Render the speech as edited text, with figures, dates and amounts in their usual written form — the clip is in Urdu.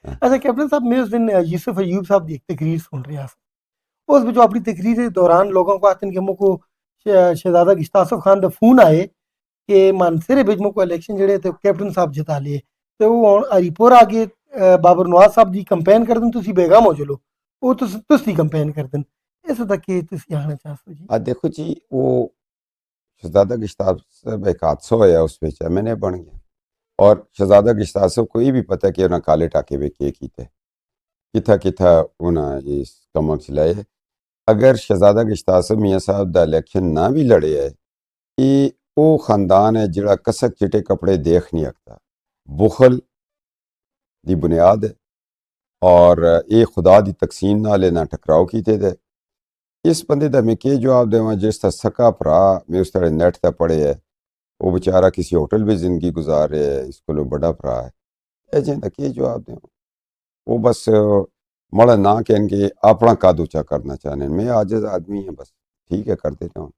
اچھا کیپٹن صاحب میں اس دن یوسف ایوب صاحب کی ایک تقریر سن رہا تھا، اس میں جو اپنی تقریر کے دوران لوگوں کو آتے ہیں کہ مو کو شہزادہ گشتاسف خان دا فون آئے کہ مانسرے بچ مو کو الیکشن جڑے تے کیپٹن صاحب جتا لیے تے وہ ہری پور آگے بابر نواز صاحب دی کمپین کر دیں تسی بیگم ہو چلو وہ تسی کمپین کر دیں اس دا کہ تسی آنا چاہتے جی؟ دیکھو جی وہ شہزادہ گشتاسف صاحب ایک حادثہ ہویا اس میں ایم این اے بن گیا اور شہزادہ گشتاسف کو یہ بھی پتہ کہ انہاں کالے ٹاکے میں کیتے کتھا کتھا انہاں اس کمک چلائے. اگر شہزادہ گشتاسف میاں صاحب دا الیکشن نہ بھی لڑے ہے یہ وہ خاندان ہے جڑا کسک چٹے کپڑے دیکھ نہیں سکتا، بخل دی بنیاد ہے اور یہ خدا دی تقسیم نال نہ ٹکراؤ کیتے دے. اس بندے دا میں کہ جواب دیواں جس تا سکا پرا میں اس طرح نیٹ تے پڑھے ہے وہ بیچارہ کسی ہوٹل میں زندگی گزار رہے ہے، اس کو بڑا پرا ہے ایجیں دا کہ جواب دیواں. وہ بس مڑا نہ کہن کے اپنا قد اونچا کرنا چاہنے میں عاجز آدمی ہیں بس ٹھیک ہے کر دیتا ہوں.